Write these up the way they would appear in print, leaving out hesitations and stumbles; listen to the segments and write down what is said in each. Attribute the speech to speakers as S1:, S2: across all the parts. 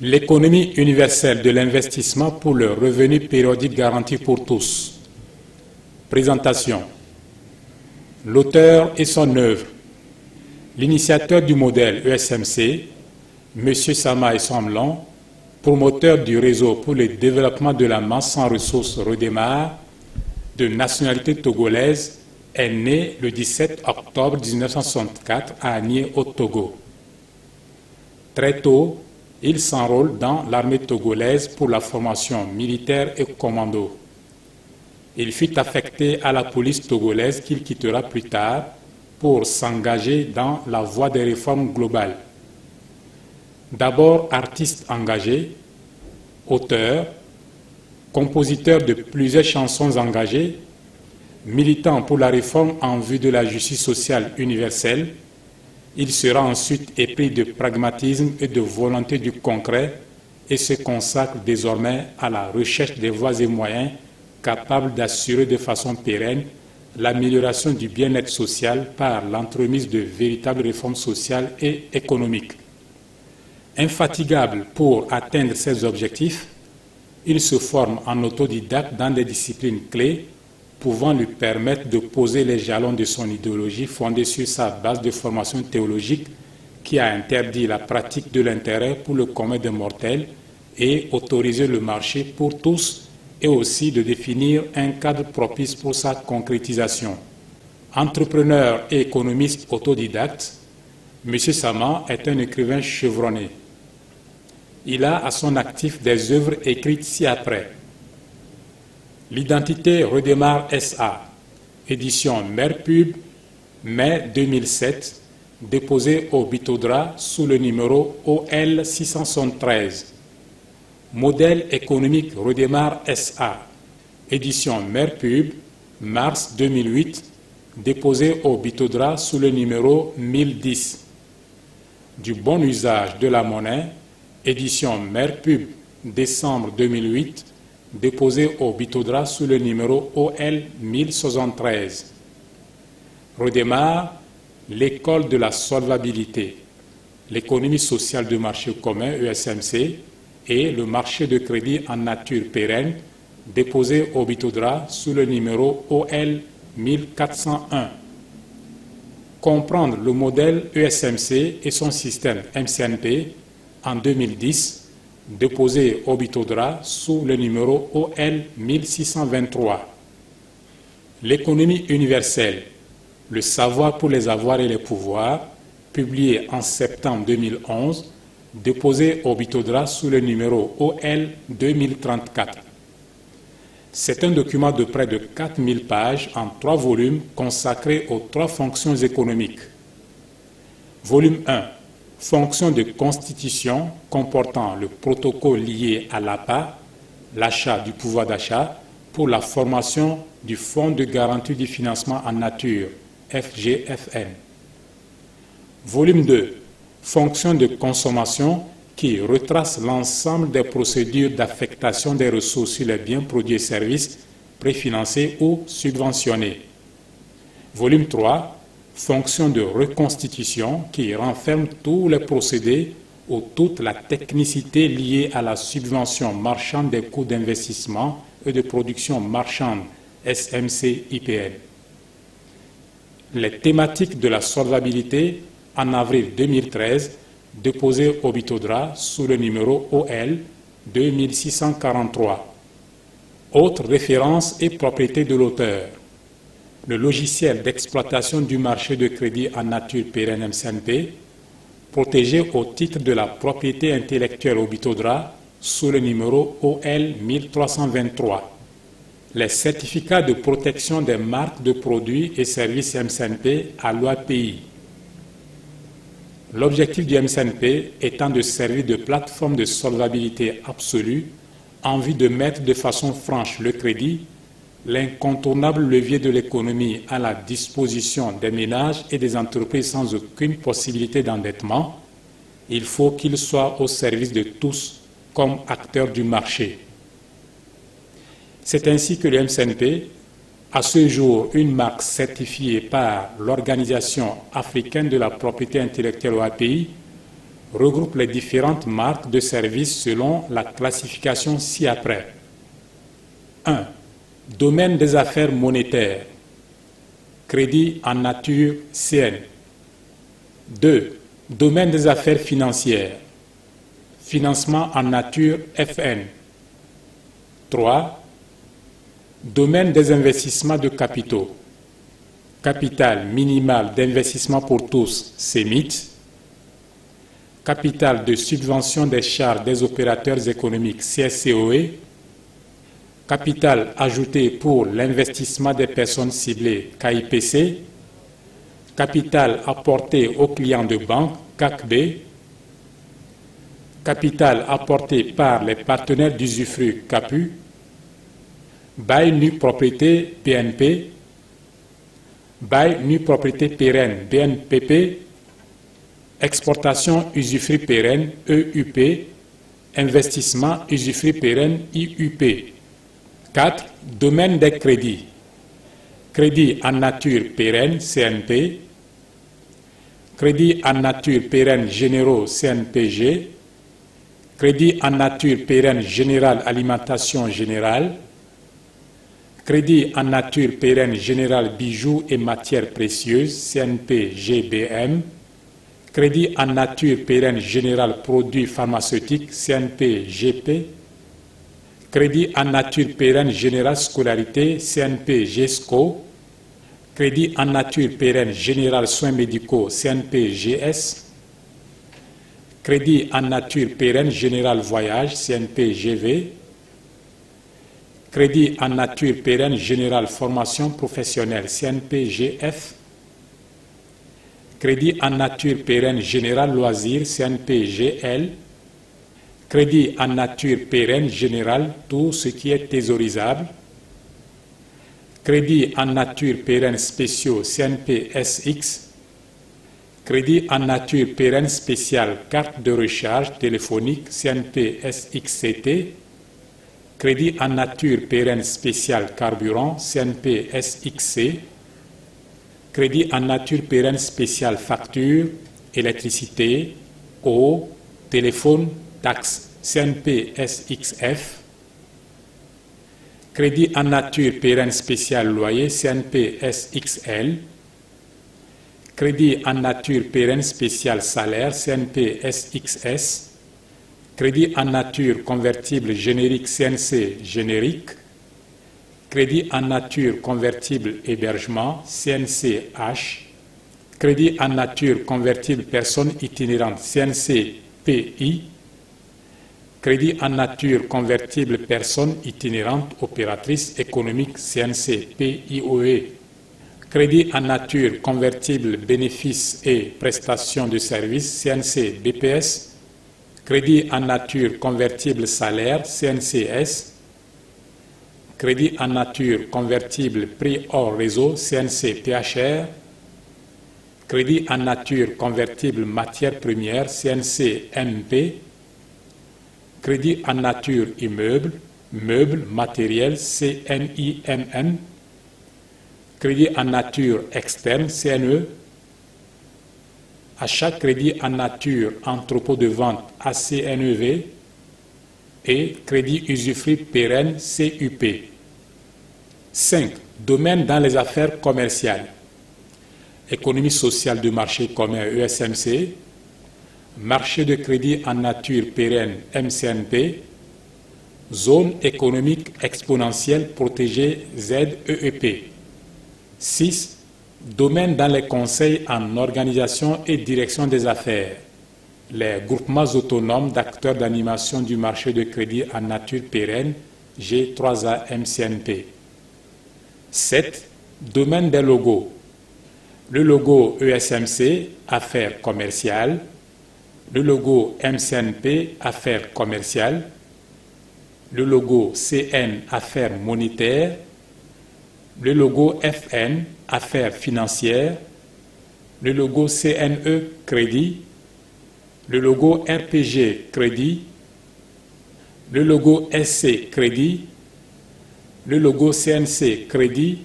S1: L'économie universelle de l'investissement pour le revenu périodique garanti pour tous. Présentation. L'auteur et son œuvre. L'initiateur du modèle ESMC, M. Sama Esomlon, promoteur du réseau pour le développement de la masse sans ressources Redémarre, de nationalité togolaise, est né le 17 octobre 1964 à Agné au Togo. Très tôt, il s'enrôle dans l'armée togolaise pour la formation militaire et commando. Il fut affecté à la police togolaise qu'il quittera plus tard pour s'engager dans la voie des réformes globales. D'abord artiste engagé, auteur, compositeur de plusieurs chansons engagées, militant pour la réforme en vue de la justice sociale universelle, il sera ensuite épris de pragmatisme et de volonté du concret et se consacre désormais à la recherche des voies et moyens capables d'assurer de façon pérenne l'amélioration du bien-être social par l'entremise de véritables réformes sociales et économiques. Infatigable pour atteindre ces objectifs, il se forme en autodidacte dans des disciplines clés pouvant lui permettre de poser les jalons de son idéologie fondée sur sa base de formation théologique qui a interdit la pratique de l'intérêt pour le commun des mortels et autorisé le marché pour tous et aussi de définir un cadre propice pour sa concrétisation. Entrepreneur et économiste autodidacte, M. Sama est un écrivain chevronné. Il a à son actif des œuvres écrites ci-après. L'identité Redémarre SA, édition Merpub, mai 2007, déposée au Bitodra sous le numéro OL 673. Modèle économique Redémarre SA, édition Merpub, mars 2008, déposé au Bitodra sous le numéro 1010. Du bon usage de la monnaie, édition Merpub, décembre 2008, déposé au Bitodra sous le numéro OL 1073. Redémarre, l'école de la solvabilité, l'économie sociale de marché commun ESMC et le marché de crédit en nature pérenne, déposé au Bitodra sous le numéro OL 1401. Comprendre le modèle ESMC et son système MCNP en 2010, déposé au Bitodra sous le numéro OL 1623. L'économie universelle, le savoir pour les avoirs et les pouvoirs, publié en septembre 2011, déposé au Bitodra sous le numéro OL 2034. C'est un document de près de 4000 pages en 3 volumes consacré aux 3 fonctions économiques. Volume 1. Fonction de constitution comportant le protocole lié à l'APA, l'achat du pouvoir d'achat, pour la formation du Fonds de garantie du financement en nature, FGFN. Volume 2. Fonction de consommation qui retrace l'ensemble des procédures d'affectation des ressources sur les biens, produits et services préfinancés ou subventionnés. Volume 3. Fonction de reconstitution qui renferme tous les procédés ou toute la technicité liée à la subvention marchande des coûts d'investissement et de production marchande SMC-IPN. Les thématiques de la solvabilité en avril 2013, déposées au Bitodra sous le numéro OL 2643. Autres références et propriétés de l'auteur. Le logiciel d'exploitation du marché de crédit en nature pérenne MCNP, protégé au titre de la propriété intellectuelle au Bitodra sous le numéro OL 1323. Les certificats de protection des marques de produits et services MCNP à l'OAPI. L'objectif du MCNP étant de servir de plateforme de solvabilité absolue en vue de mettre de façon franche le crédit, l'incontournable levier de l'économie à la disposition des ménages et des entreprises sans aucune possibilité d'endettement, il faut qu'il soit au service de tous comme acteurs du marché. C'est ainsi que le MCNP, à ce jour une marque certifiée par l'Organisation africaine de la propriété intellectuelle OAPI, regroupe les différentes marques de services selon la classification ci-après. 1. Domaine des affaires monétaires. Crédit en nature CN. 2. Domaine des affaires financières. Financement en nature FN. 3. Domaine des investissements de capitaux. Capital minimal d'investissement pour tous, CMIT. Capital de subvention des charges des opérateurs économiques, CSCOE. Capital ajouté pour l'investissement des personnes ciblées, KIPC. Capital apporté aux clients de banque, CACB. Capital apporté par les partenaires d'usufruit, CAPU. Bail nu propriété, BNP. Bail nu propriété pérenne, BNPP. Exportation usufruit pérenne, EUP. Investissement usufruit pérenne, IUP. 4. Domaine des crédits. Crédit en nature pérenne, CNP. Crédit en nature pérenne généraux, CNPG. Crédit en nature pérenne générale alimentation générale. Crédit en nature pérenne générale bijoux et matières précieuses, CNP-GBM. Crédit en nature pérenne générale produits pharmaceutiques, CNP-GP. Crédit en nature pérenne générale scolarité, CNP-GESCO. Crédit en nature pérenne générale soins médicaux, CNP-GS. Crédit en nature pérenne générale voyage, CNP-GV. Crédit en nature pérenne générale formation professionnelle, CNP-GF. Crédit en nature pérenne générale loisirs, CNP-GL. Crédit en nature pérenne générale tout ce qui est thésaurisable. Crédit en nature pérenne spéciaux, CNP-SX. Crédit en nature pérenne spéciale carte de recharge téléphonique, CNP-SXCT. Crédit en nature pérenne spéciale carburant, CNP-SXC. Crédit en nature pérenne spéciale facture, électricité, eau, téléphone, taxe, CNP-SXF. Crédit en nature pérenne spéciale loyer, CNP-SXL. Crédit en nature pérenne spéciale salaire, CNP-SXS. Crédit en nature convertible générique, CNC générique. Crédit en nature convertible hébergement, CNCH. Crédit en nature convertible personne itinérante, CNCPI. Crédit en nature convertible personne itinérante opératrice économique, CNCPIOE. Crédit en nature convertible bénéfices et prestations de services, CNCBPS. Crédit en nature convertible salaire, CNCS. Crédit en nature convertible prix hors réseau, CNCPHR. Crédit en nature convertible matières premières, CNCMP. Crédit en nature immeuble, meubles, matériel, CNIMN. Crédit en nature externe, CNE. Achat crédit en nature entrepôt de vente, ACNEV. Et crédit usufruit pérenne, CUP. 5. Domaine dans les affaires commerciales. Économie sociale de marché commun, ESMC. Marché de crédit en nature pérenne, MCNP. Zone économique exponentielle protégée, ZEEP. 6. Domaine dans les conseils en organisation et direction des affaires. Les groupements autonomes d'acteurs d'animation du marché de crédit en nature pérenne, G3A MCNP. 7. Domaine des logos. Le logo ESMC, affaires commerciales. Le logo MCNP, affaires commerciales. Le logo CN, affaires monétaires. Le logo FN, affaires financières. Le logo CNE, crédit. Le logo RPG, crédit. Le logo SC, crédit. Le logo CNC, crédit.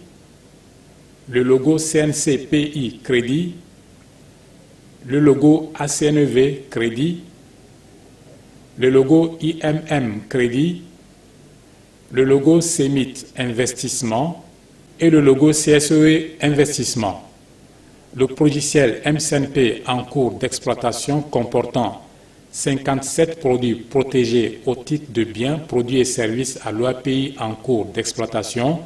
S1: Le logo CNCPI, crédit. le logo ACNV Crédit, le logo IMM Crédit, le logo CEMIT Investissement et le logo CSEE Investissement. Le logiciel MCNP en cours d'exploitation comportant 57 produits protégés au titre de biens, produits et services à l'OAPI en cours d'exploitation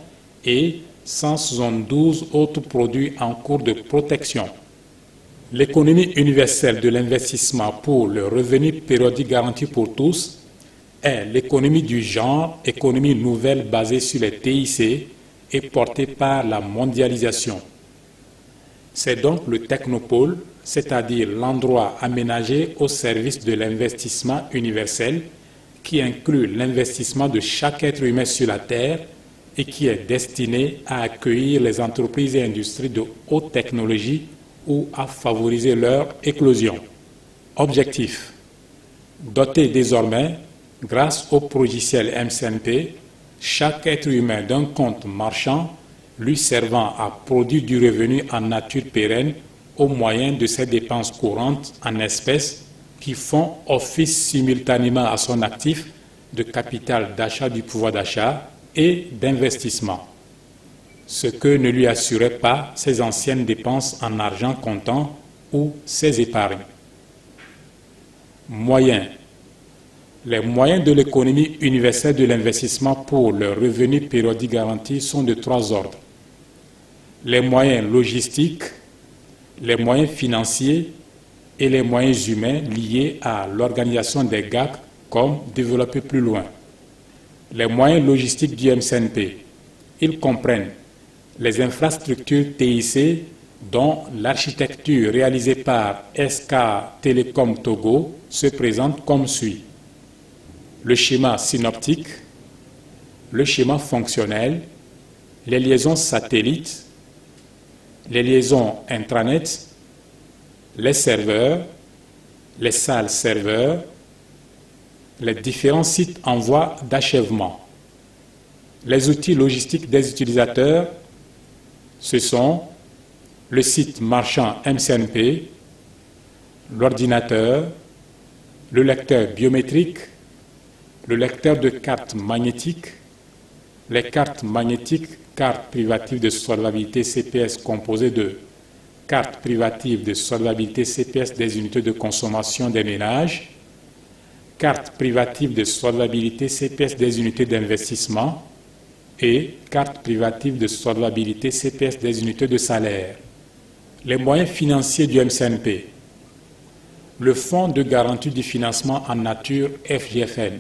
S1: et 172 autres produits en cours de protection. L'économie universelle de l'investissement pour le revenu périodique garanti pour tous est l'économie du genre, économie nouvelle basée sur les TIC et portée par la mondialisation. C'est donc le technopôle, c'est-à-dire l'endroit aménagé au service de l'investissement universel qui inclut l'investissement de chaque être humain sur la Terre et qui est destiné à accueillir les entreprises et industries de haute technologie ou à favoriser leur éclosion. Objectif: doter désormais, grâce au logiciel MCNP, chaque être humain d'un compte marchand lui servant à produire du revenu en nature pérenne au moyen de ses dépenses courantes en espèces qui font office simultanément à son actif de capital d'achat du pouvoir d'achat et d'investissement, ce que ne lui assuraient pas ses anciennes dépenses en argent comptant ou ses épargnes. Moyens. Les moyens de l'économie universelle de l'investissement pour le revenu périodique garanti sont de trois ordres: les moyens logistiques, les moyens financiers et les moyens humains liés à l'organisation des GAC comme développé plus loin. Les moyens logistiques du MCNP, ils comprennent les infrastructures TIC dont l'architecture réalisée par SK Telecom Togo se présente comme suit: le schéma synoptique, le schéma fonctionnel, les liaisons satellites, les liaisons intranet, les serveurs, les salles serveurs, les différents sites en voie d'achèvement. Les outils logistiques des utilisateurs, ce sont le site marchand MCNP, l'ordinateur, le lecteur biométrique, le lecteur de cartes magnétiques, les cartes magnétiques, cartes privatives de solvabilité CPS composées de cartes privatives de solvabilité CPS des unités de consommation des ménages, cartes privatives de solvabilité CPS des unités d'investissement et cartes privatives de solvabilité CPS des unités de salaire. Les moyens financiers du MCNP. Le Fonds de garantie du financement en nature FGFN.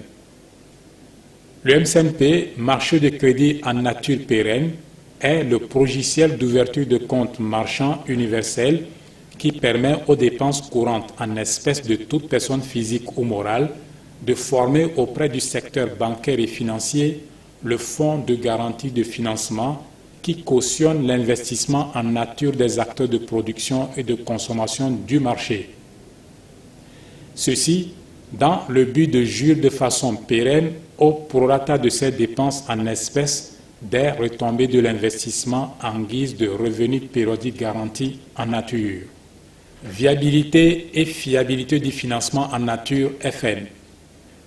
S1: Le MCNP, marché de crédit en nature pérenne, est le logiciel d'ouverture de compte marchand universel qui permet aux dépenses courantes en espèces de toute personne physique ou morale de former auprès du secteur bancaire et financier le fonds de garantie de financement qui cautionne l'investissement en nature des acteurs de production et de consommation du marché. Ceci dans le but de jouir de façon pérenne au prorata de ces dépenses en espèces des retombées de l'investissement en guise de revenus périodiques garantis en nature. Viabilité et fiabilité du financement en nature FN.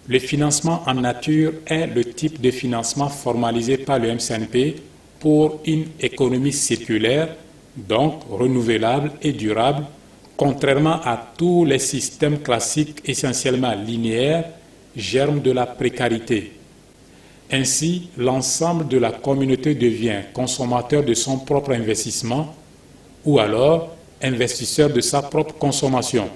S1: Le financement en nature est le type de financement formalisé par le MCNP pour une économie circulaire, donc renouvelable et durable, contrairement à tous les systèmes classiques essentiellement linéaires, germe de la précarité. Ainsi, l'ensemble de la communauté devient consommateur de son propre investissement ou alors investisseur de sa propre consommation.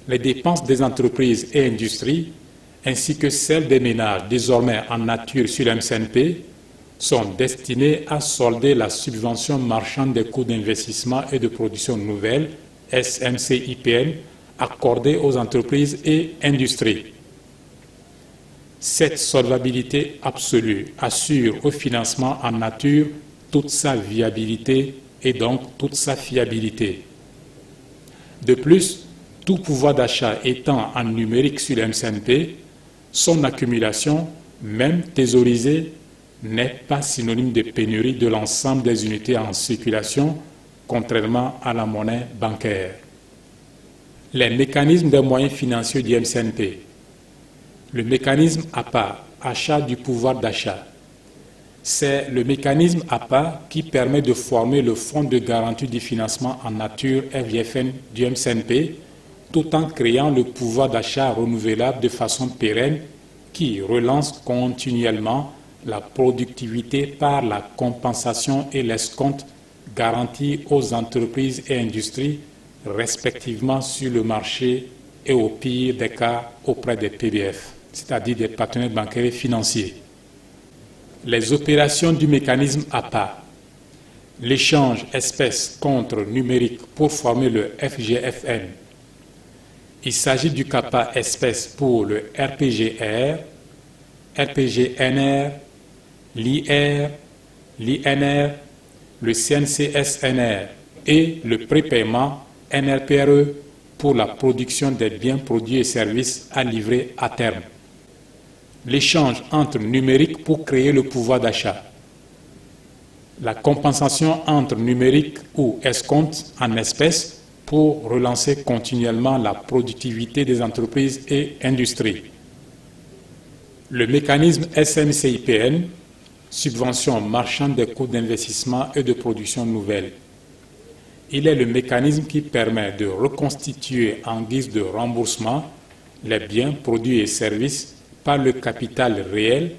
S1: Les dépenses des entreprises et industries, ainsi que celles des ménages désormais en nature sur l'MCNP, sont destinées à solder la subvention marchande des coûts d'investissement et de production nouvelle, SMC-IPN, accordée aux entreprises et industries. Cette solvabilité absolue assure au financement en nature toute sa viabilité et donc toute sa fiabilité. De plus, tout pouvoir d'achat étant en numérique sur le MCNP, son accumulation, même thésaurisée, n'est pas synonyme de pénurie de l'ensemble des unités en circulation, contrairement à la monnaie bancaire. Les mécanismes des moyens financiers du MCNP. Le mécanisme APA, achat du pouvoir d'achat. C'est le mécanisme APA qui permet de former le Fonds de garantie du financement en nature FGFN du MCNP, tout en créant le pouvoir d'achat renouvelable de façon pérenne qui relance continuellement la productivité par la compensation et l'escompte garantis aux entreprises et industries, respectivement sur le marché et au pire des cas auprès des PBF, c'est-à-dire des partenaires bancaires et financiers. Les opérations du mécanisme APA. L'échange espèces contre numérique pour former le FGFN. Il s'agit du CAPA espèces pour le RPGR, RPGNR, l'IR, l'INR, le CNCSNR et le prépaiement NRPRE pour la production des biens, produits et services à livrer à terme. L'échange entre numérique pour créer le pouvoir d'achat. La compensation entre numérique ou escompte en espèces pour relancer continuellement la productivité des entreprises et industries. Le mécanisme SMCIPN, subvention marchande des coûts d'investissement et de production nouvelle. Il est le mécanisme qui permet de reconstituer en guise de remboursement les biens, produits et services par le capital réel,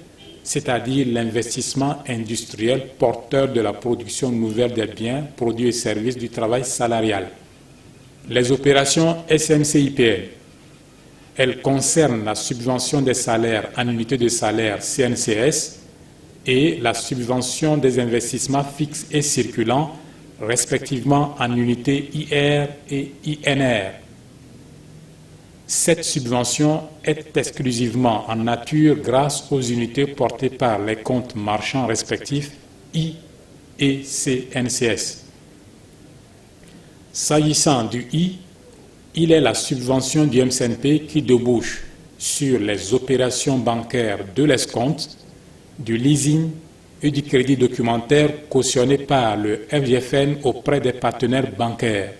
S1: c'est-à-dire l'investissement industriel porteur de la production nouvelle des biens, produits et services du travail salarial. Les opérations SMCIPN. Elles concernent la subvention des salaires en unité de salaire CNCS et la subvention des investissements fixes et circulants, respectivement en unités IR et INR. Cette subvention est exclusivement en nature grâce aux unités portées par les comptes marchands respectifs I et CNCS. S'agissant du I, il est la subvention du MCNP qui débouche sur les opérations bancaires de l'escompte, du leasing et du crédit documentaire cautionné par le FGFN auprès des partenaires bancaires.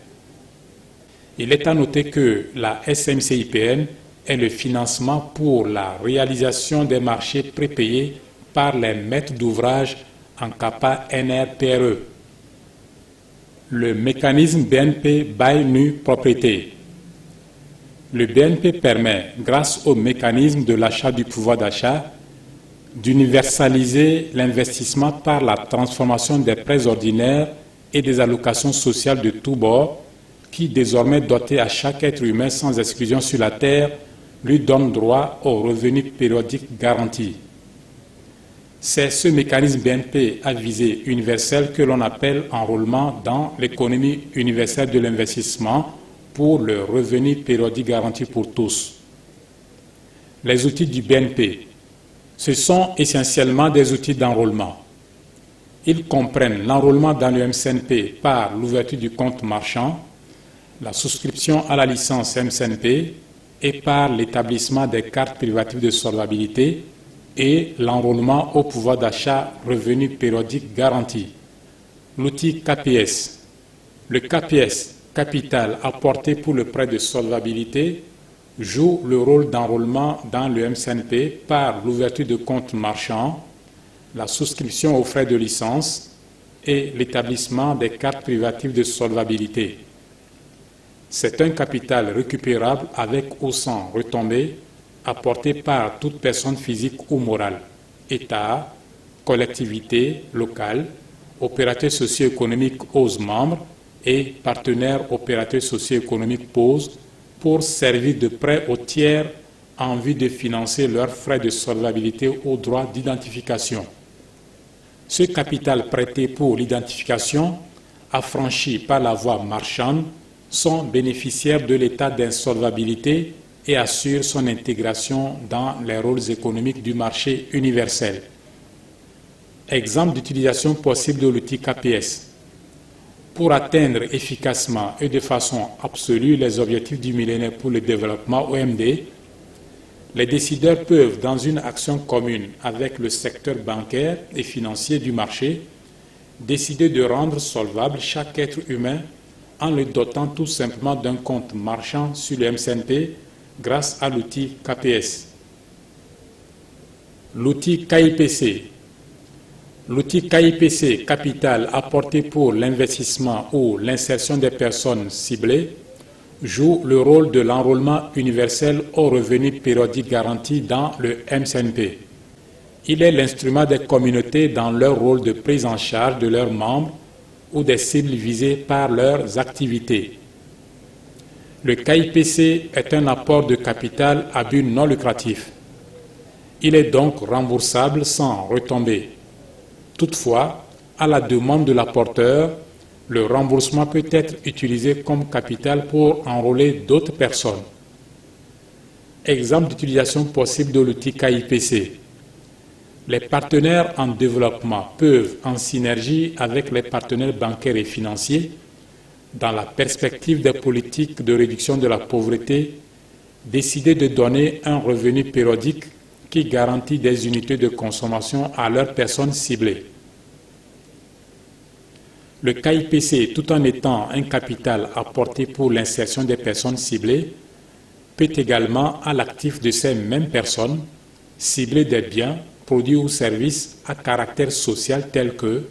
S1: Il est à noter que la SMCIPN est le financement pour la réalisation des marchés prépayés par les maîtres d'ouvrage en CAPA NRPRE. Le mécanisme BNP Bail Nu Propriété. Le BNP permet, grâce au mécanisme de l'achat du pouvoir d'achat, d'universaliser l'investissement par la transformation des prêts ordinaires et des allocations sociales de tous bords, qui désormais doté à chaque être humain sans exclusion sur la terre, lui donne droit aux revenus périodiques garantis. C'est ce mécanisme BNP à visée universelle que l'on appelle enrôlement dans l'économie universelle de l'investissement pour le revenu périodique garanti pour tous. Les outils du BNP. Ce sont essentiellement des outils d'enrôlement. Ils comprennent l'enrôlement dans le MCNP par l'ouverture du compte marchand, la souscription à la licence MCNP et par l'établissement des cartes privatives de solvabilité et l'enrôlement au pouvoir d'achat revenu périodique garanti. L'outil KPS. Le KPS, capital apporté pour le prêt de solvabilité, joue le rôle d'enrôlement dans le MCNP par l'ouverture de comptes marchands, la souscription aux frais de licence et l'établissement des cartes privatives de solvabilité. C'est un capital récupérable avec ou sans retombée apporté par toute personne physique ou morale, État, collectivité locale, opérateurs socio-économiques aux membres et partenaires opérateurs socio-économiques POSE pour servir de prêt aux tiers en vue de financer leurs frais de solvabilité au droit d'identification. Ce capital prêté pour l'identification, affranchi par la voie marchande, sont bénéficiaires de l'état d'insolvabilité et assurent son intégration dans les rôles économiques du marché universel. Exemple d'utilisation possible de l'outil KPS. Pour atteindre efficacement et de façon absolue les objectifs du millénaire pour le développement OMD, les décideurs peuvent, dans une action commune avec le secteur bancaire et financier du marché, décider de rendre solvable chaque être humain en le dotant tout simplement d'un compte marchand sur le MCNP grâce à l'outil KPS. L'outil KIPC. L'outil KIPC Capital apporté pour l'investissement ou l'insertion des personnes ciblées joue le rôle de l'enrôlement universel au revenu périodique garanti dans le MCNP. Il est l'instrument des communautés dans leur rôle de prise en charge de leurs membres ou des cibles visées par leurs activités. Le KIPC est un apport de capital à but non lucratif. Il est donc remboursable sans retombées. Toutefois, à la demande de l'apporteur, le remboursement peut être utilisé comme capital pour enrôler d'autres personnes. Exemple d'utilisation possible de l'outil KIPC. Les partenaires en développement peuvent, en synergie avec les partenaires bancaires et financiers, dans la perspective des politiques de réduction de la pauvreté, décider de donner un revenu périodique qui garantit des unités de consommation à leurs personnes ciblées. Le KIPC, tout en étant un capital apporté pour l'insertion des personnes ciblées, peut également, à l'actif de ces mêmes personnes, cibler des biens, produits ou services à caractère social tels que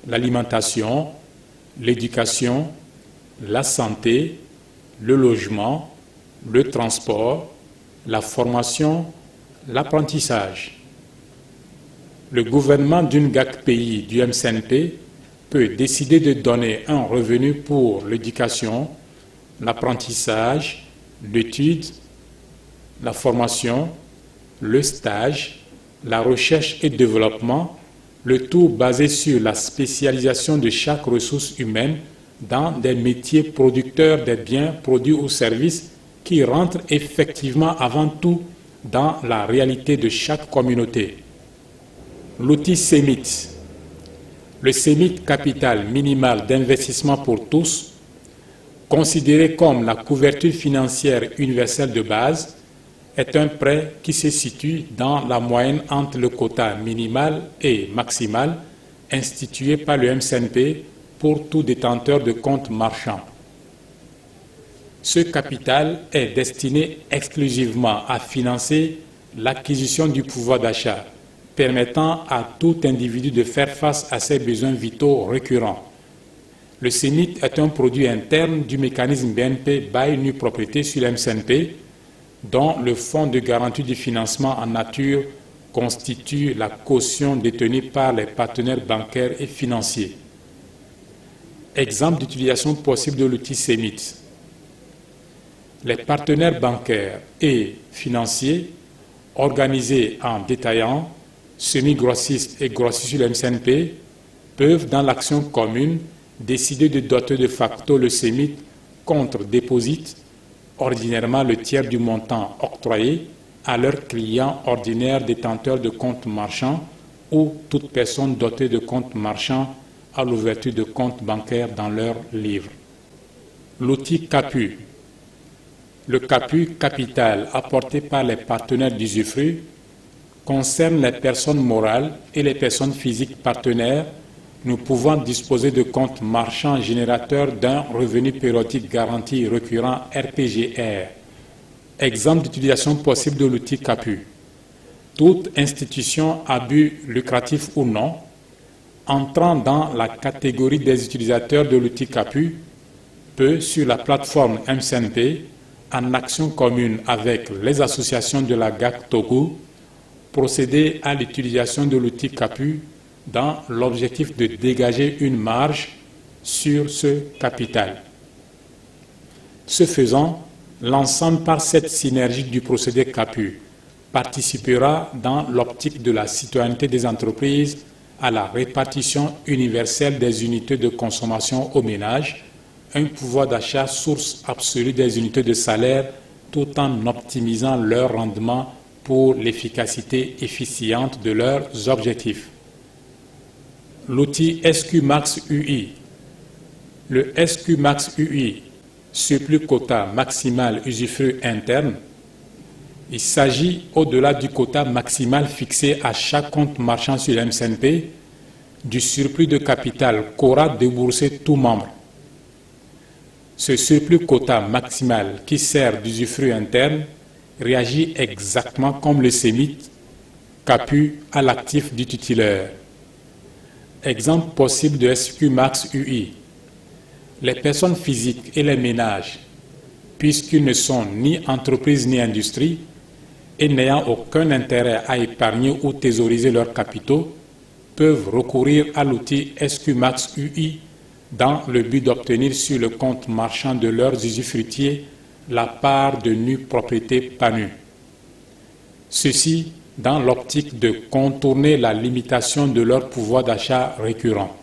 S1: l'alimentation, l'éducation, la santé, le logement, le transport, la formation, l'apprentissage. Le gouvernement d'une GAC pays du MCNP peut décider de donner un revenu pour l'éducation, l'apprentissage, l'étude, la formation, le stage, la recherche et développement, le tout basé sur la spécialisation de chaque ressource humaine dans des métiers producteurs des biens, produits ou services qui rentrent effectivement avant tout dans la réalité de chaque communauté. L'outil CEMIT. Le CEMIT capital minimal d'investissement pour tous, considéré comme la couverture financière universelle de base, est un prêt qui se situe dans la moyenne entre le quota minimal et maximal institué par le MCNP pour tout détenteur de compte marchand. Ce capital est destiné exclusivement à financer l'acquisition du pouvoir d'achat, permettant à tout individu de faire face à ses besoins vitaux récurrents. Le CEMIT est un produit interne du mécanisme BNP Bail Nue Propriété sur le MCNP, dont le fonds de garantie du financement en nature constitue la caution détenue par les partenaires bancaires et financiers. Exemple d'utilisation possible de l'outil CEMIT. Les partenaires bancaires et financiers, organisés en détaillants, semi-grossistes et grossistes sur le MCNP, peuvent, dans l'action commune, décider de doter de facto le CEMIT contre déposit, ordinairement le tiers du montant octroyé, à leurs clients ordinaires détenteurs de comptes marchands ou toute personne dotée de comptes marchands à l'ouverture de comptes bancaires dans leur livre. L'outil CAPU. Le CAPU capital apporté par les partenaires d'usufruit concerne les personnes morales et les personnes physiques partenaires nous pouvons disposer de comptes marchands générateurs d'un revenu périodique garanti récurrent RPGR. Exemple d'utilisation possible de l'outil CAPU. Toute institution à but lucratif ou non, entrant dans la catégorie des utilisateurs de l'outil CAPU, peut, sur la plateforme MCNP, en action commune avec les associations de la GAC Togo, procéder à l'utilisation de l'outil CAPU dans l'objectif de dégager une marge sur ce capital. Ce faisant, l'ensemble par cette synergie du procédé CAPU participera dans l'optique de la citoyenneté des entreprises à la répartition universelle des unités de consommation aux ménages, un pouvoir d'achat source absolue des unités de salaire tout en optimisant leur rendement pour l'efficacité efficiente de leurs objectifs. L'outil SQMax UI. Le SQMax UI, surplus quota maximal usufruit interne, il s'agit, au-delà du quota maximal fixé à chaque compte marchand sur l'MCNP, du surplus de capital qu'aura déboursé tout membre. Ce surplus quota maximal qui sert d'usufruit interne réagit exactement comme le CEMIT CAPU à l'actif du titulaire. Exemple possible de SQ Max UI. Les personnes physiques et les ménages, puisqu'ils ne sont ni entreprises ni industries, et n'ayant aucun intérêt à épargner ou thésauriser leurs capitaux, peuvent recourir à l'outil SQ Max UI dans le but d'obtenir sur le compte marchand de leurs usufruitiers la part de nue propriété PANU. Ceci dans l'optique de contourner la limitation de leur pouvoir d'achat récurrent.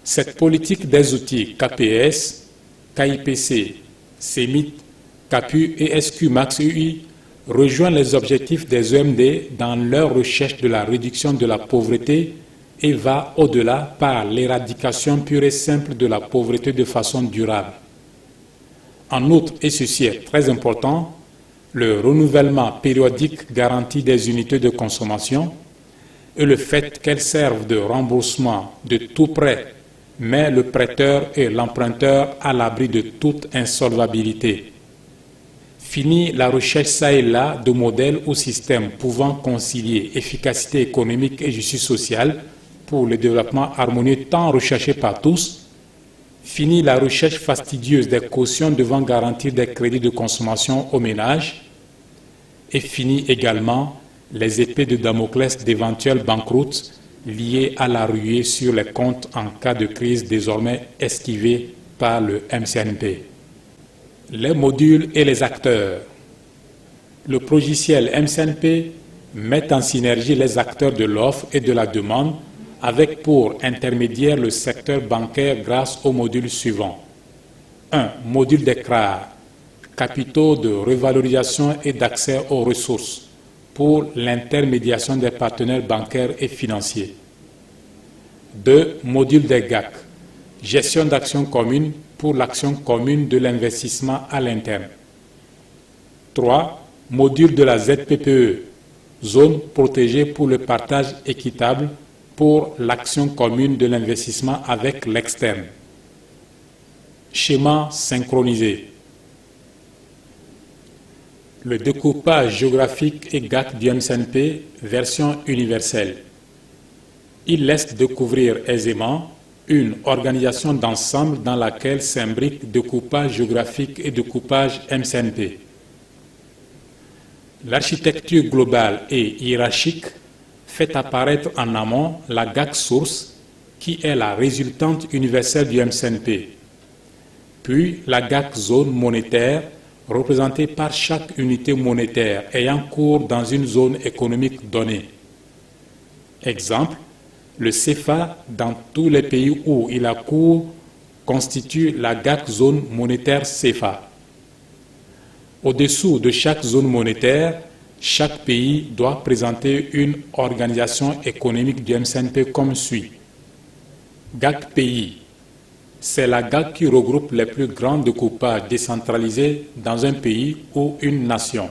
S1: Cette politique des outils KPS, KIPC, CEMIT, CAPU et SQ Max UI rejoint les objectifs des EMD dans leur recherche de la réduction de la pauvreté et va au-delà par l'éradication pure et simple de la pauvreté de façon durable. En outre, et ceci est très important, le renouvellement périodique garanti des unités de consommation et le fait qu'elles servent de remboursement de tout prêt met le prêteur et l'emprunteur à l'abri de toute insolvabilité. Fini la recherche ça et là de modèles ou systèmes pouvant concilier efficacité économique et justice sociale pour le développement harmonieux tant recherché par tous. Fini la recherche fastidieuse des cautions devant garantir des crédits de consommation aux ménages. Et fini également les épées de Damoclès d'éventuelles banqueroutes liées à la ruée sur les comptes en cas de crise désormais esquivée par le MCNP. Les modules et les acteurs. Le logiciel MCNP met en synergie les acteurs de l'offre et de la demande avec pour intermédiaire le secteur bancaire grâce aux modules suivants. 1. Module d'ECRA, capitaux de revalorisation et d'accès aux ressources pour l'intermédiation des partenaires bancaires et financiers. 2. Module des GAC, gestion d'actions communes pour l'action commune de l'investissement à l'interne. 3. Module de la ZPPE, zone protégée pour le partage équitable pour l'action commune de l'investissement avec l'externe. Schéma synchronisé. Le découpage géographique et GAC du MCNP, version universelle. Il laisse découvrir aisément une organisation d'ensemble dans laquelle s'imbriquent découpage géographique et découpage MCNP. L'architecture globale et hiérarchique fait apparaître en amont la GAC source qui est la résultante universelle du MCNP, puis la GAC zone monétaire représentée par chaque unité monétaire ayant cours dans une zone économique donnée. Exemple, le CFA dans tous les pays où il a cours constitue la GAC zone monétaire CFA. Au-dessous de chaque zone monétaire, chaque pays doit présenter une organisation économique du MCNP comme suit. GAC pays, c'est la GAC qui regroupe les plus grands découpages décentralisés dans un pays ou une nation.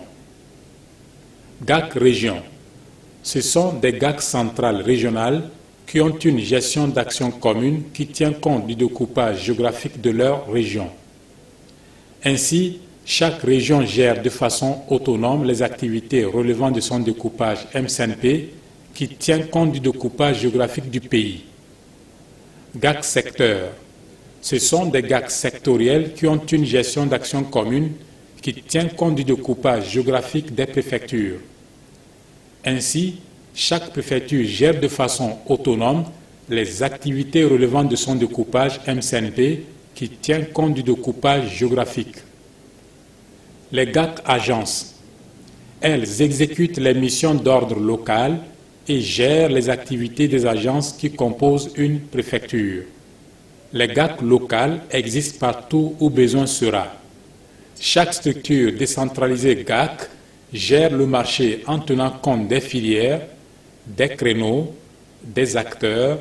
S1: GAC région, ce sont des GAC centrales régionales qui ont une gestion d'actions communes qui tient compte du découpage géographique de leur région. Ainsi, chaque région gère de façon autonome les activités relevant de son découpage MCNP qui tient compte du découpage géographique du pays. GAC secteur, ce sont des GAC sectoriels qui ont une gestion d'actions communes qui tient compte du découpage géographique des préfectures. Ainsi, chaque préfecture gère de façon autonome les activités relevant de son découpage MCNP qui tient compte du découpage géographique. Les GAC agences, elles exécutent les missions d'ordre local et gèrent les activités des agences qui composent une préfecture. Les GAC locales existent partout où besoin sera. Chaque structure décentralisée GAC gère le marché en tenant compte des filières, des créneaux, des acteurs,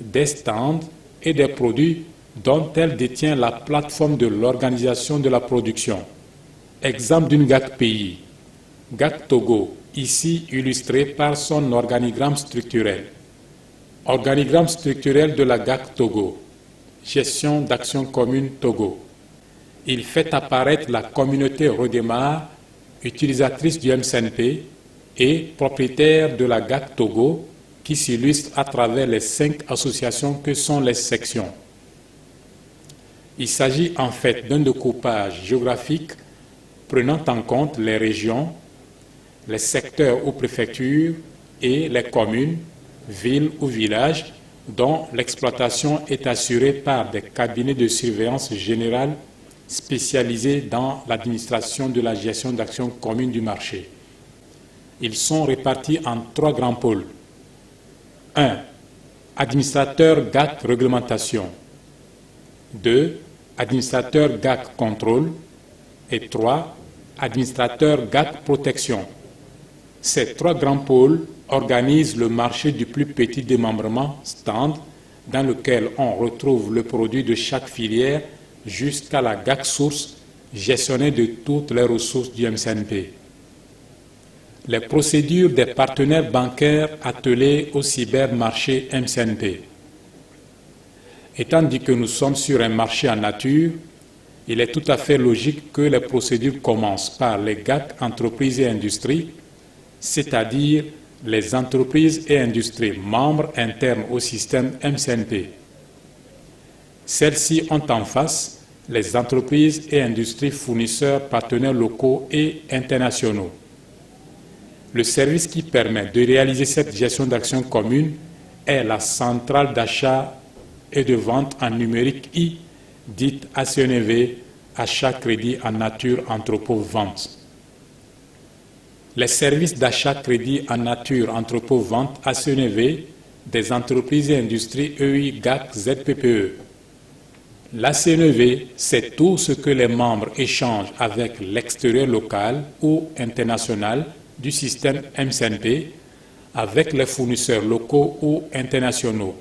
S1: des stands et des produits dont elle détient la plateforme de l'organisation de la production. Exemple d'une GAC pays, GAC Togo, ici illustré par son organigramme structurel. Organigramme structurel de la GAC Togo, gestion d'actions communes Togo. il fait apparaître la communauté Redémarre, utilisatrice du MCNP et propriétaire de la GAC Togo, qui s'illustre à travers les 5 associations que sont les sections. Il s'agit en fait d'un découpage géographique prenant en compte les régions, les secteurs ou préfectures et les communes, villes ou villages dont l'exploitation est assurée par des cabinets de surveillance générale spécialisés dans l'administration de la gestion d'actions communes du marché. Ils sont répartis en 3 grands pôles. 1. Administrateur GAC Réglementation. 2. Administrateur GAC Contrôle. Et 3. Administrateur GAC Protection. Ces 3 grands pôles organisent le marché du plus petit démembrement stand dans lequel on retrouve le produit de chaque filière jusqu'à la GAC source gestionnée de toutes les ressources du MCNP. Les procédures des partenaires bancaires attelés au cybermarché MCNP. Étant dit que nous sommes sur un marché en nature, il est tout à fait logique que les procédures commencent par les GAC entreprises et industries, c'est-à-dire les entreprises et industries membres internes au système MCNP. Celles-ci ont en face les entreprises et industries fournisseurs, partenaires locaux et internationaux. Le service qui permet de réaliser cette gestion d'actions communes est la centrale d'achat et de vente en numérique I, dite ACNV, achat crédit en nature entrepôt vente. Les services d'achat crédit en nature entrepôt vente ACNV des entreprises et industries EI GAC ZPPE. L'ACNV, c'est tout ce que les membres échangent avec l'extérieur local ou international du système MCNP, avec les fournisseurs locaux ou internationaux.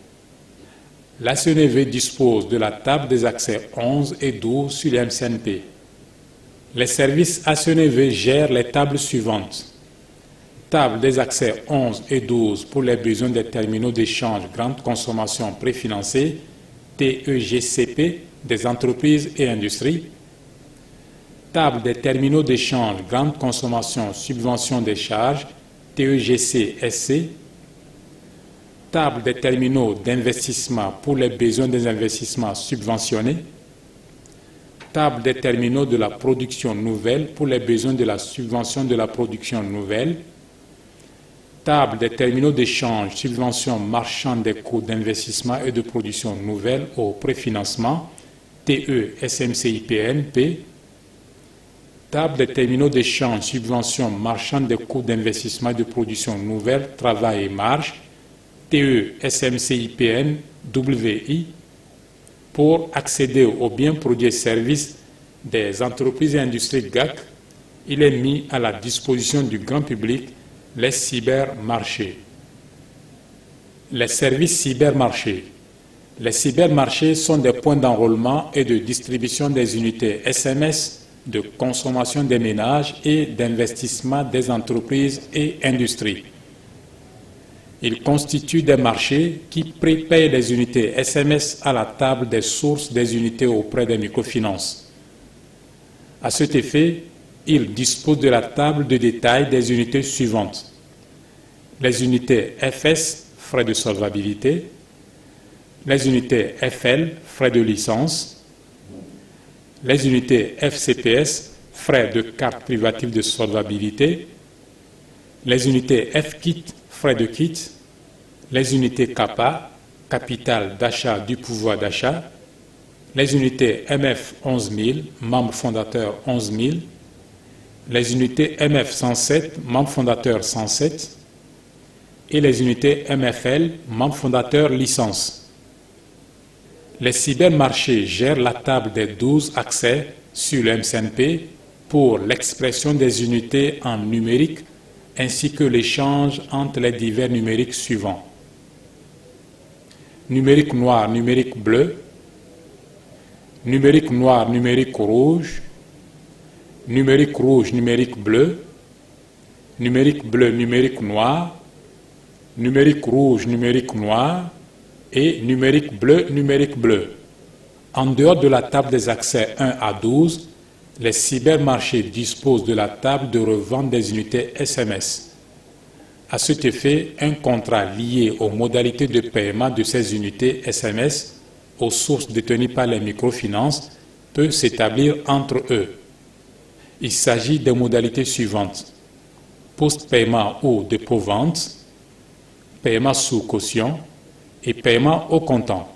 S1: L'ACNV dispose de la table des accès 11 et 12 sur le MCNP. Les services ACNV gèrent les tables suivantes. Table des accès 11 et 12 pour les besoins des terminaux d'échange grande consommation préfinancés, TEGCP, des entreprises et industries. Table des terminaux d'échange grande consommation subvention des charges, TEGC-SC. Table des terminaux d'investissement pour les besoins des investissements subventionnés. Table des terminaux de la production nouvelle pour les besoins de la subvention de la production nouvelle. Table des terminaux d'échange subvention marchande des coûts d'investissement et de production nouvelle au préfinancement, TE-SMCIPNP. Table des terminaux d'échange subvention marchande des coûts d'investissement et de production nouvelle, travail et marge, TE-SMCIPN-WI. Pour accéder aux biens produits et services des entreprises et industries GAC, il est mis à la disposition du grand public les cybermarchés. Les services cybermarchés. Les cybermarchés sont des points d'enrôlement et de distribution des unités SMS, de consommation des ménages et d'investissement des entreprises et industries. Ils constituent des marchés qui prépayent les unités SMS à la table des sources des unités auprès des microfinances. À cet effet, ils disposent de la table de détail des unités suivantes. Les unités FS, frais de solvabilité. Les unités FL, frais de licence. Les unités FCPS, frais de carte privative de solvabilité. Les unités FKIT, frais de kit. Les unités CAPA, capital d'achat du pouvoir d'achat. Les unités MF 11000, membres fondateurs 11000. Les unités MF 107, membres fondateurs 107. Et les unités MFL, membres fondateurs licence. Les cybermarchés gèrent la table des 12 accès sur le MCNP pour l'expression des unités en numérique ainsi que l'échange entre les divers numériques suivants. Numérique noir, numérique bleu. Numérique noir, numérique rouge. Numérique rouge, numérique bleu. Numérique bleu, numérique noir. Numérique rouge, numérique noir. Et numérique bleu, numérique bleu. En dehors de la table des accès 1 à 12, les cybermarchés disposent de la table de revente des unités SMS. À cet effet, un contrat lié aux modalités de paiement de ces unités SMS aux sources détenues par les microfinances peut s'établir entre eux. Il s'agit des modalités suivantes: post-paiement ou dépôt-vente, paiement sous caution et paiement au comptant.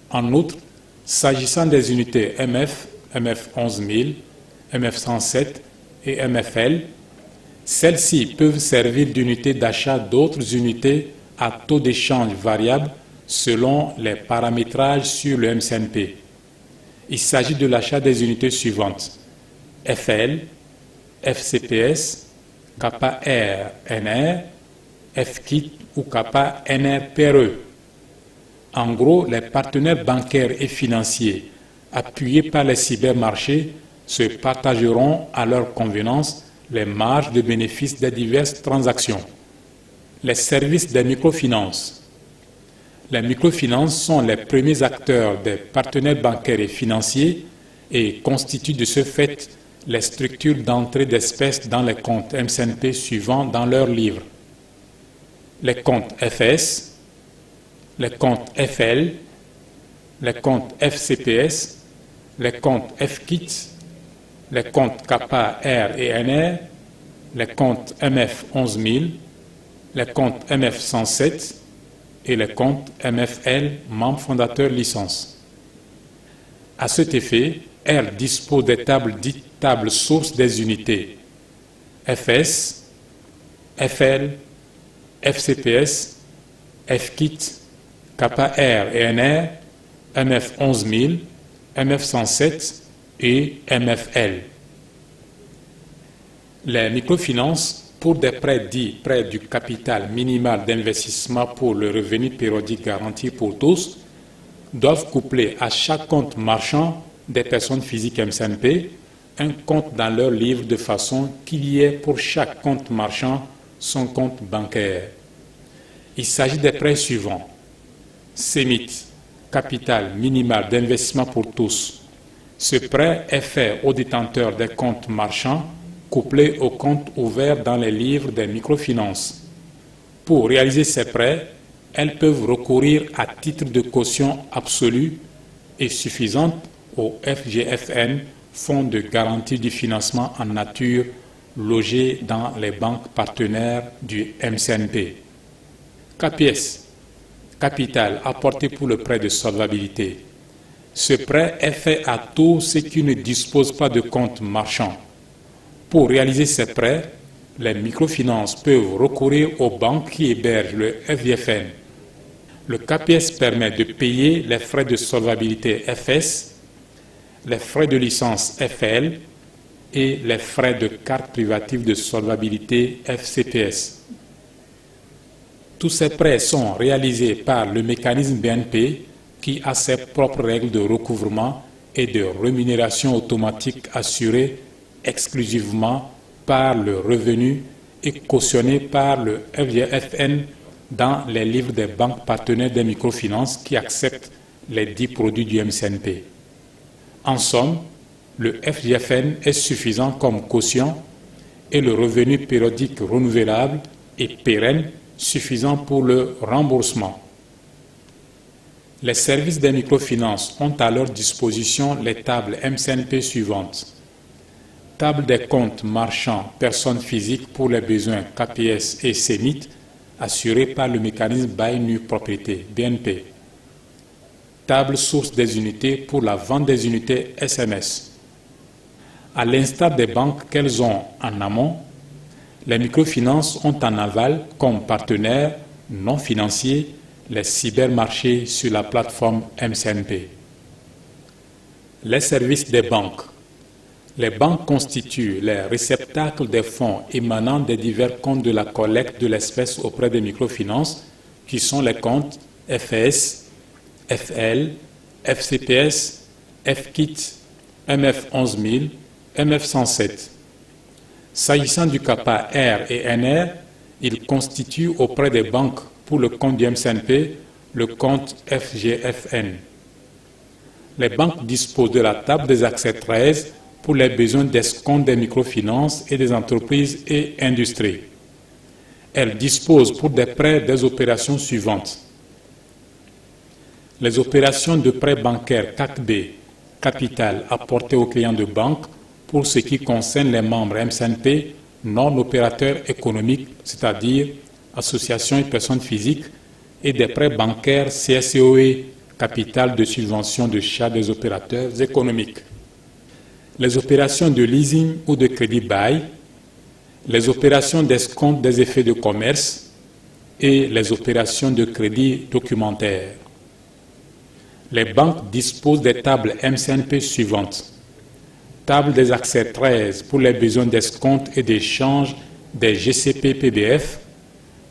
S1: En outre, s'agissant des unités MF, MF 11000, MF 107 et MFL, celles-ci peuvent servir d'unité d'achat d'autres unités à taux d'échange variable selon les paramétrages sur le MCNP. Il s'agit de l'achat des unités suivantes: FL, FCPS, Kappa RNR, FKIT ou Kappa NRPRE. En gros, les partenaires bancaires et financiers appuyés par les cybermarchés se partageront à leur convenance les marges de bénéfice des diverses transactions. Les services des microfinances. Les microfinances sont les premiers acteurs des partenaires bancaires et financiers et constituent de ce fait les structures d'entrée d'espèces dans les comptes MCNP suivants dans leur livre: les comptes FS, les comptes FL, les comptes FCPS, les comptes FKIT, les comptes Kappa R et NR, les comptes MF 11000, les comptes MF 107 et les comptes MFL, membres fondateurs licence. À cet effet, R dispose des tables dites tables sources des unités FS, FL, FCPS, FKIT, Kappa R et NR, MF 11000, MF 107 et MFL. Les microfinances, pour des prêts dits prêts du capital minimal d'investissement pour le revenu périodique garanti pour tous, doivent coupler à chaque compte marchand des personnes physiques MCNP un compte dans leur livre de façon qu'il y ait pour chaque compte marchand son compte bancaire. Il s'agit des prêts suivants: CEMIT, capital minimal d'investissement pour tous. Ce prêt est fait aux détenteurs des comptes marchands couplés aux comptes ouverts dans les livres des microfinances. Pour réaliser ces prêts, elles peuvent recourir à titre de caution absolue et suffisante au FGFN, Fonds de garantie du financement en nature, logé dans les banques partenaires du MCNP. KPS, capital apporté pour le prêt de solvabilité. Ce prêt est fait à tous ceux qui ne disposent pas de compte marchand. Pour réaliser ces prêts, les microfinances peuvent recourir aux banques qui hébergent le FGFN. Le KPS permet de payer les frais de solvabilité FS, les frais de licence FL et les frais de carte privative de solvabilité FCPS. Tous ces prêts sont réalisés par le mécanisme BNP qui a ses propres règles de recouvrement et de rémunération automatique assurées exclusivement par le revenu et cautionnées par le FGFN dans les livres des banques partenaires des microfinances qui acceptent les dits produits du MCNP. En somme, le FGFN est suffisant comme caution et le revenu périodique renouvelable et pérenne suffisant pour le remboursement. Les services des microfinances ont à leur disposition les tables MCNP suivantes: table des comptes marchands personnes physiques pour les besoins KPS et CEMIT assurés par le mécanisme bail nue propriété BNP, table source des unités pour la vente des unités SMS. À l'instar des banques qu'elles ont en amont, les microfinances ont en aval comme partenaires non financiers les cybermarchés sur la plateforme MCNP. Les services des banques. Les banques constituent les réceptacles des fonds émanant des divers comptes de la collecte de l'espèce auprès des microfinances, qui sont les comptes FS, FL, FCPS, FKIT, MF 11000, MF 107. S'agissant du Kappa R et NR, ils constituent auprès des banques pour le compte du MCNP le compte FGFN. Les banques disposent de la table des accès 13 pour les besoins d'escompte des microfinances et des entreprises et industries. Elles disposent pour des prêts des opérations suivantes. Les opérations de prêts bancaires CACB, capital apporté aux clients de banque pour ce qui concerne les membres MCNP, non opérateurs économiques, c'est-à-dire associations et personnes physiques, et des prêts bancaires CSCOE, capital de subvention de chat des opérateurs économiques. Les opérations de leasing ou de crédit bail, les opérations d'escompte des effets de commerce et les opérations de crédit documentaire. Les banques disposent des tables MCNP suivantes. Table des accès 13 pour les besoins d'escompte et d'échange des GCP-PBF,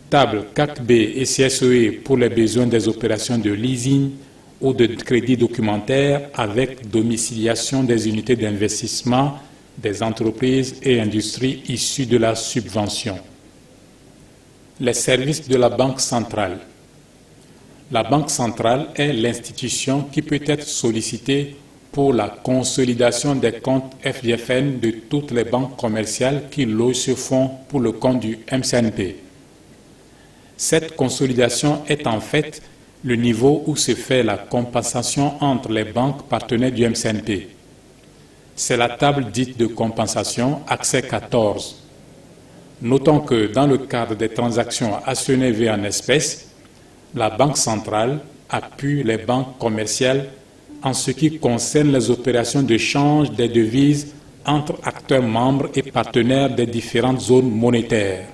S1: table CACB et CSEE pour les besoins des opérations de leasing ou de crédit documentaire avec domiciliation des unités d'investissement des entreprises et industries issues de la subvention. Les services de la Banque centrale. La Banque centrale est l'institution qui peut être sollicitée pour la consolidation des comptes FDFN de toutes les banques commerciales qui logent ce fonds pour le compte du MCNP. Cette consolidation est en fait le niveau où se fait la compensation entre les banques partenaires du MCNP. C'est la table dite de compensation, accès 14. Notons que dans le cadre des transactions ACNV en espèces, la Banque centrale appuie les banques commerciales en ce qui concerne les opérations de change des devises entre acteurs membres et partenaires des différentes zones monétaires.